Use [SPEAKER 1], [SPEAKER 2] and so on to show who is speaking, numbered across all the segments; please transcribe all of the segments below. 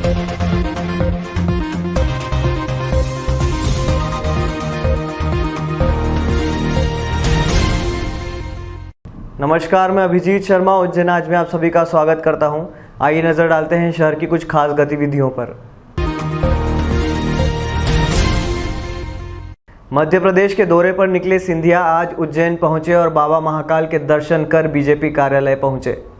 [SPEAKER 1] नमस्कार, मैं अभिजीत शर्मा उज्जैन आज में आप सभी का स्वागत करता हूं। आइए नजर डालते हैं शहर की कुछ खास गतिविधियों पर। मध्य प्रदेश के दौरे पर निकले सिंधिया आज उज्जैन पहुंचे और बाबा महाकाल के दर्शन कर बीजेपी कार्यालय पहुंचे।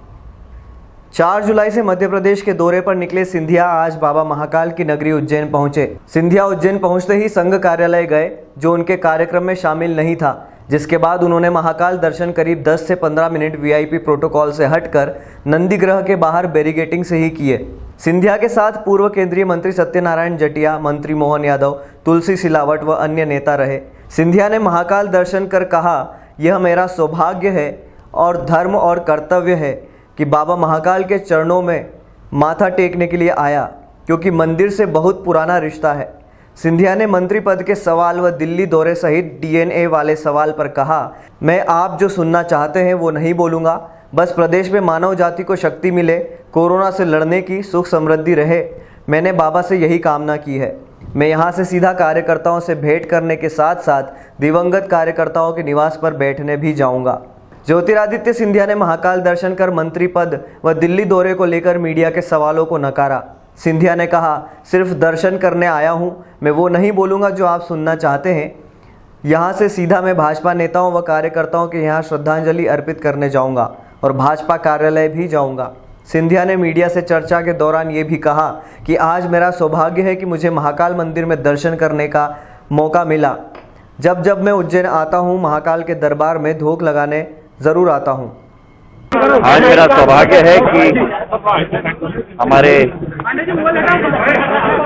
[SPEAKER 1] 4 जुलाई से मध्य प्रदेश के दौरे पर निकले सिंधिया आज बाबा महाकाल की नगरी उज्जैन पहुंचे। सिंधिया उज्जैन पहुंचते ही संघ कार्यालय गए, जो उनके कार्यक्रम में शामिल नहीं था, जिसके बाद उन्होंने महाकाल दर्शन करीब 10 से 15 मिनट वीआईपी प्रोटोकॉल से हटकर नंदीग्रह के बाहर बैरिकेटिंग से ही किए। सिंधिया के साथ पूर्व केंद्रीय मंत्री सत्यनारायण जटिया, मंत्री मोहन यादव, तुलसी सिलावट व अन्य नेता रहे। सिंधिया ने महाकाल दर्शन कर कहा, यह मेरा सौभाग्य है और धर्म और कर्तव्य है कि बाबा महाकाल के चरणों में माथा टेकने के लिए आया, क्योंकि मंदिर से बहुत पुराना रिश्ता है। सिंधिया ने मंत्री पद के सवाल व दिल्ली दौरे सहित डीएनए वाले सवाल पर कहा, मैं आप जो सुनना चाहते हैं वो नहीं बोलूँगा, बस प्रदेश में मानव जाति को शक्ति मिले, कोरोना से लड़ने की, सुख समृद्धि रहे, मैंने बाबा से यही कामना की है। मैं यहाँ से सीधा कार्यकर्ताओं से भेंट करने के साथ साथ दिवंगत कार्यकर्ताओं के निवास पर बैठने भी जाऊँगा। ज्योतिरादित्य सिंधिया ने महाकाल दर्शन कर मंत्री पद व दिल्ली दौरे को लेकर मीडिया के सवालों को नकारा। सिंधिया ने कहा, सिर्फ दर्शन करने आया हूं, मैं वो नहीं बोलूंगा जो आप सुनना चाहते हैं। यहां से सीधा मैं भाजपा नेताओं व कार्यकर्ताओं के यहां श्रद्धांजलि अर्पित करने जाऊंगा और भाजपा कार्यालय भी जाऊंगा। सिंधिया ने मीडिया से चर्चा के दौरान ये भी कहा कि आज मेरा सौभाग्य है कि मुझे महाकाल मंदिर में दर्शन करने का मौका मिला। जब जब मैं उज्जैन आता हूँ, महाकाल के दरबार में धोख लगाने ज़रूर आता हूँ।
[SPEAKER 2] आज मेरा सौभाग्य है कि हमारे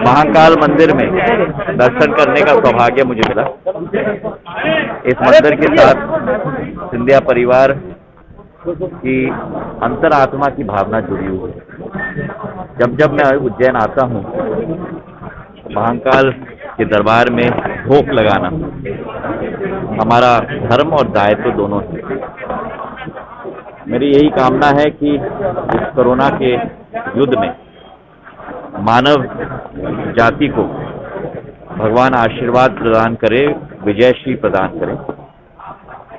[SPEAKER 2] महाकाल मंदिर में दर्शन करने का सौभाग्य मुझे मिला। इस मंदिर के साथ सिंधिया परिवार की अंतरात्मा की भावना जुड़ी हुई है। जब जब मैं उज्जैन आता हूँ, महाकाल के दरबार में भोग लगाना हमारा धर्म और दायित्व दोनों है। मेरी यही कामना है कि इस कोरोना के युद्ध में मानव जाति को भगवान आशीर्वाद प्रदान करे, विजयश्री प्रदान करे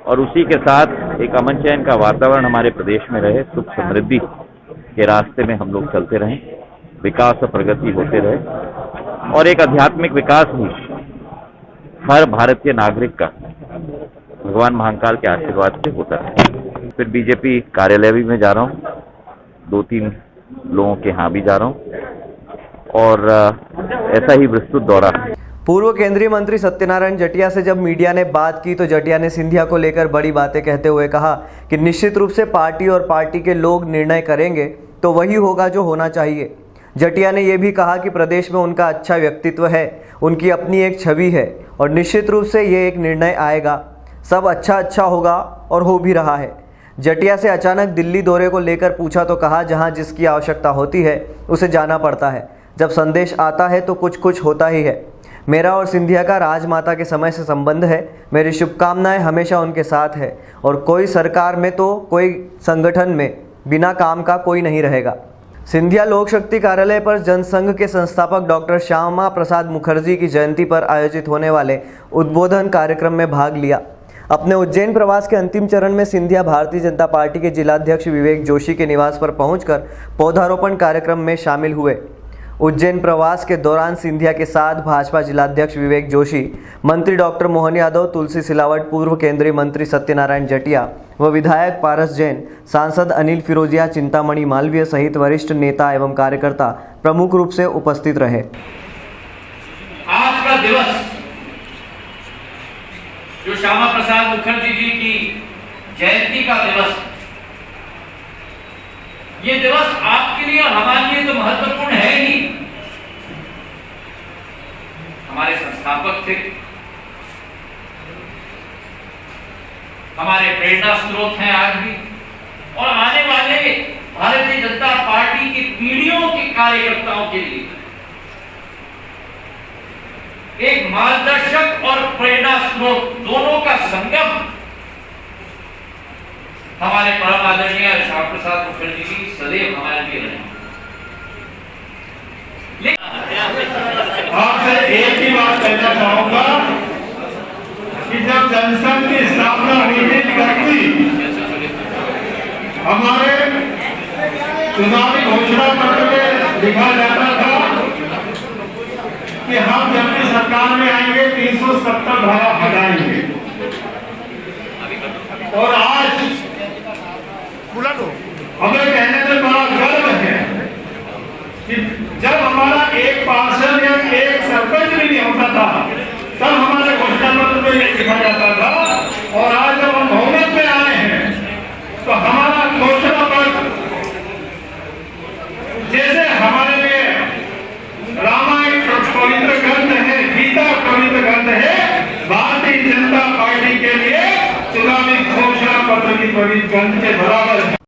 [SPEAKER 2] और उसी के साथ एक अमन चैन का वातावरण हमारे प्रदेश में रहे, सुख समृद्धि के रास्ते में हम लोग चलते रहें, विकास और प्रगति होते रहे और एक आध्यात्मिक विकास भी हर भारतीय नागरिक का भगवान महाकाल के आशीर्वाद से होता है। फिर बीजेपी कार्यालय भी मैं जा रहा हूँ, 2-3 लोगों के यहाँ भी जा रहा हूँ और ऐसा ही विस्तृत दौरा।
[SPEAKER 1] पूर्व केंद्रीय मंत्री सत्यनारायण जटिया से जब मीडिया ने बात की तो जटिया ने सिंधिया को लेकर बड़ी बातें कहते हुए कहा कि निश्चित रूप से पार्टी और पार्टी के लोग निर्णय करेंगे तो वही होगा जो होना चाहिए। जटिया ने यह भी कहा कि प्रदेश में उनका अच्छा व्यक्तित्व है, उनकी अपनी एक छवि है और निश्चित रूप से ये एक निर्णय आएगा, सब अच्छा होगा और हो भी रहा है। जटिया से अचानक दिल्ली दौरे को लेकर पूछा तो कहा, जहां जिसकी आवश्यकता होती है उसे जाना पड़ता है, जब संदेश आता है तो कुछ होता ही है। मेरा और सिंधिया का राजमाता के समय से संबंध है, मेरी शुभकामनाएं हमेशा उनके साथ है और कोई सरकार में तो कोई संगठन में बिना काम का कोई नहीं रहेगा। सिंधिया लोक शक्ति कार्यालय पर जनसंघ के संस्थापक डॉक्टर श्यामा प्रसाद मुखर्जी की जयंती पर आयोजित होने वाले उद्बोधन कार्यक्रम में भाग लिया। अपने उज्जैन प्रवास के अंतिम चरण में सिंधिया भारतीय जनता पार्टी के जिलाध्यक्ष विवेक जोशी के निवास पर पहुंचकर पौधारोपण कार्यक्रम में शामिल हुए। उज्जैन प्रवास के दौरान सिंधिया के साथ भाजपा जिलाध्यक्ष विवेक जोशी, मंत्री डॉक्टर मोहन यादव, तुलसी सिलावट, पूर्व केंद्रीय मंत्री सत्यनारायण जटिया व विधायक पारस जैन, सांसद अनिल फिरोजिया, चिंतामणि मालवीय सहित वरिष्ठ नेता एवं कार्यकर्ता प्रमुख रूप से उपस्थित रहे।
[SPEAKER 3] आज का दिवस जो श्यामा प्रसाद मुखर्जी जी की जयंती का दिवस, ये दिवस आपके लिए और हमारे लिए तो महत्वपूर्ण है ही। हमारे संस्थापक थे, हमारे प्रेरणा स्रोत हैं आज भी और आने वाले भारतीय जनता पार्टी की पीढ़ियों के कार्यकर्ताओं के लिए एक मार्गदर्शक और प्रेरणा स्रोत दोनों का संगम हमारे परम आदरणीय श्यामा प्रसाद मुखर्जी जी सदैव हमारे लिए रहे।
[SPEAKER 4] आपसे एक ही बात कहना चाहूंगा कि जब जनसंघ की स्थापना हुई थी करती हमारे चुनावी घोषणा पत्र में लिखा जाता था कि हम जब भी सरकार में आएंगे 370 धारा हटाएंगे। और आज हमें कहने में बड़ा गर्व है कि जब हमारा एक पार्षद या एक सरपंच भी नहीं होता था तब हमारे घोषणा पत्र में लिखा जाता था और आज